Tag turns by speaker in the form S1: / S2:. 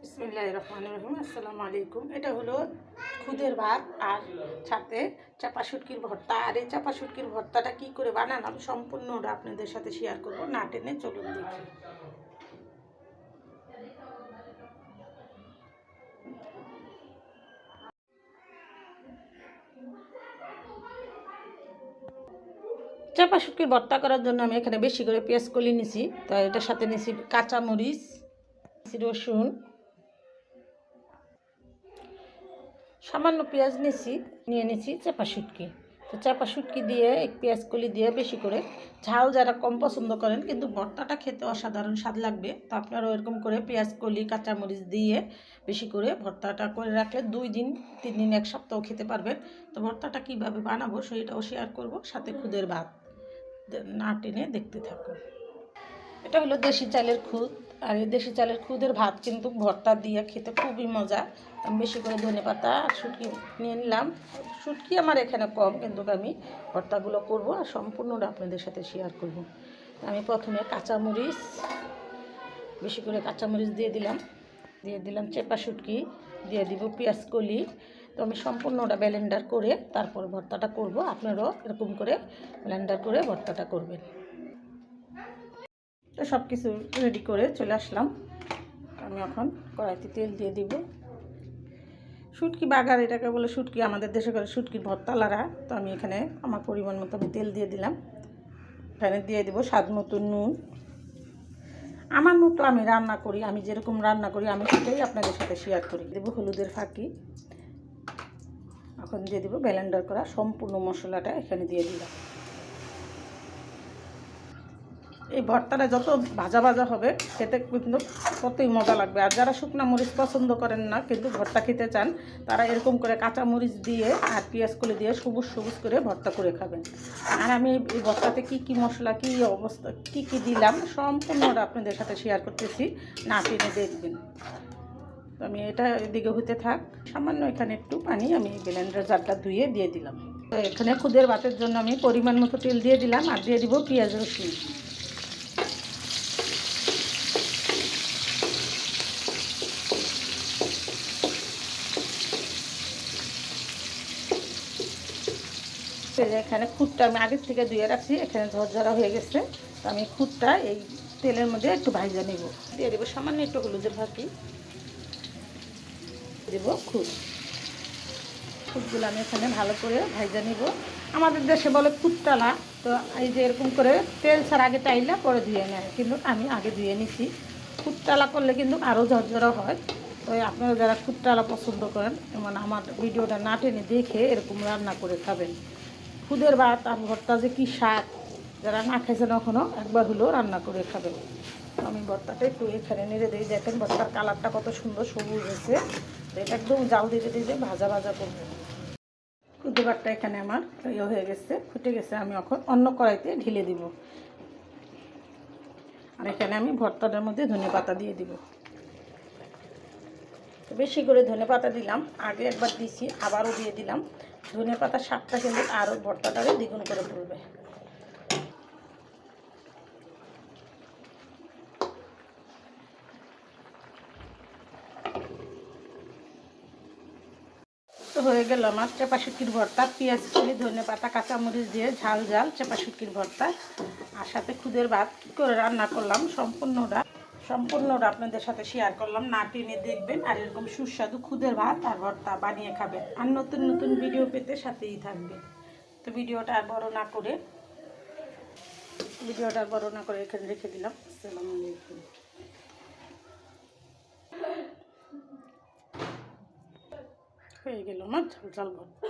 S1: বিসমিল্লাহির রহমানির রহিম। আসসালামু আলাইকুম। এটা হলো খুদের ভাত আর সাথে চাপা শুটকির ভর্তা। আর এই চাপা শুটকির ভর্তাটা কি করে বানালাম সম্পূর্ণটা আপনাদের সাথে শেয়ার করব। না টেনে চলুন দেখি। চাপা শুটকির ভর্তা করার জন্য আমি এখানে বেশি করে পেঁয়াজ কলি নিছি। তো এটার সাথে নিছি কাঁচামরিচ, রসুন, সামান্য পেঁয়াজ নিয়ে নিছি চাপা শুটকি। তো চাপা শুটকি দিয়ে পেঁয়াজ কলি দিয়ে বেশি করে ঝাল যারা কম পছন্দ করেন কিন্তু ভর্তাটা খেতে অসাধারণ স্বাদ লাগবে, তো আপনারা এরকম করে পেঁয়াজ কলি কাঁচামরিচ দিয়ে বেশি করে ভর্তাটা করে রাখলে 2 দিন 3 দিন 1 সপ্তাহ খেতে পারবেন। তো ভর্তাটা কীভাবে বানাবো সেটাও শেয়ার করব, সাথে খুদের ভাত। না টেনে দেখতে থাকুন। এটা হলো দেশি চালের খুদ। আর এই দেশি চালের খুদের ভাত কিন্তু ভর্তা দিয়ে খেতে খুবই মজা। আমি বেশি করে ধনেপাতা আর শুটকি নিয়ে নিলাম। শুটকি আমার এখানে কম, কিন্তু আমি ভর্তাগুলো করব আর সম্পূর্ণটা আপনাদের সাথে শেয়ার করব। আমি প্রথমে কাঁচামরিচ, বেশি করে কাঁচামরিচ দিয়ে দিলাম চেপা শুটকি, দিয়ে দিব পেঁয়াজ কলি। তো আমি সম্পূর্ণটা ব্লেন্ডার করে তারপর ভর্তাটা করব। আপনারাও এরকম করে ব্লেন্ডার করে ভর্তাটা করবেন। তো সব কিছু রেডি করে চলে আসলাম। আমি এখন কড়াইতে তেল দিয়ে দিব। শুটকি বাগার এটাকে বলে, শুটকি আমাদের দেশে করে শুটকির ভর্তালারা। তো আমি এখানে আমার পরিমাণ মতো আমি তেল দিয়ে দিলাম। এখানে দিয়ে দিব স্বাদ মতো নুন। আমার মতো আমি রান্না করি, আমি যেরকম রান্না করি আমি সেটাই আপনাদের সাথে শেয়ার করি। দেবো হলুদের ফাঁকি। এখন দিয়ে দিব ব্লেন্ডার করা সম্পূর্ণ মশলাটা এখানে দিয়ে দিলাম। এই ভর্তাটা যত ভাজা ভাজা হবে খেতে কিন্তু ততই মজা লাগবে। আর যারা শুকনো মরিচ পছন্দ করেন না কিন্তু ভর্তা খেতে চান, তারা এরকম করে কাঁচা মরিচ দিয়ে আর পেঁয়াজ কলি দিয়ে সবুজ সবুজ করে ভর্তা করে খাবেন। আর আমি এই ভর্তাতে কী মশলা, কী অবস্থা, কী দিলাম সম্পূর্ণটা আপনাদের সাথে শেয়ার করতেছি, না টেনে দেখবেন। তো আমি এটা এদিকে হতে থাক। সামান্য এখানে একটু পানি আমি ব্লেন্ডার জারটা ধুয়ে দিয়ে দিলাম। তো এখানে খুদের ভাতের জন্য আমি পরিমাণ মতো তেল দিয়ে দিলাম আর দিয়ে দিব পেঁয়াজ রসুন। এখানে খুদটা আমি আগের থেকে ধুয়ে রাখছি, এখানে ঝরঝরা হয়ে গেছে। তো আমি খুদটা এই তেলের মধ্যে একটু ভাজা নিব। দিয়ে দেবো সামান্য একটু হলুদের ফাঁকি, দেব খুদগুলো আমি এখানে ভালো করে ভাজা নিব। আমাদের দেশে বলে খুদটালা। তো এই যে এরকম করে তেল ছাড়া আগে টাইলা পরে ধুয়ে নেয়, কিন্তু আমি আগে ধুয়ে নিছি। খুদটালা করলে কিন্তু আরও ঝরঝরা হয়। তো আপনারা যারা খুদটালা পছন্দ করেন, মানে আমার ভিডিওটা না টেনে দেখে এরকম রান্না করে খাবেন। খুদের ভাত আর ভর্তা যে কী স্বাদ, যারা না খাইছেন এখনও একবার হলেও রান্না করে খাবেন। আমি ভর্তাটা একটু এখানে নেড়ে দিই। দেখেন ভর্তার কালারটা কত সুন্দর সবুজ হয়েছে। তো এটা একদম জাল দিতে ভাজা ভাজা করবো। খুদের ভাতটা এখানে আমার ইয়ে হয়ে গেছে, ফুটে গেছে। আমি এখন অন্য কড়াইতে ঢেলে দিব। আর এখানে আমি ভর্তাটার মধ্যে ধনেপাতা দিয়ে দিব। বেশি করে ধনেপাতা দিলাম, আগে একবার দিয়েছি আবারও দিয়ে দিলাম। ধনেপাতার স্বাদটা কিন্তু আরও ভর্তাটারে দ্বিগুণ করে তুলবে। তো হয়ে গেল আমার চাপা শুটকির ভর্তা, পেঁয়াজ কলি ধনেপাতা কাঁচামরিচ দিয়ে ঝাল ঝাল চাপা শুটকির ভর্তা। আর সাথে খুদের ভাত কী করে রান্না করলাম সম্পূর্ণটা আপনাদের সাথে শেয়ার করলাম। না টেনে দেখবেন আর এরকম সুস্বাদু খুদের ভাত আর ভর্তা বানিয়ে খাবেন। আর নতুন নতুন ভিডিও পেতে সাথেই থাকবে। তো ভিডিওটা আর বড় না করে এখানে রেখে দিলাম। আসসালামু আলাইকুম। হয়ে গেল আমার ঝাল ঝাল ভর্তা।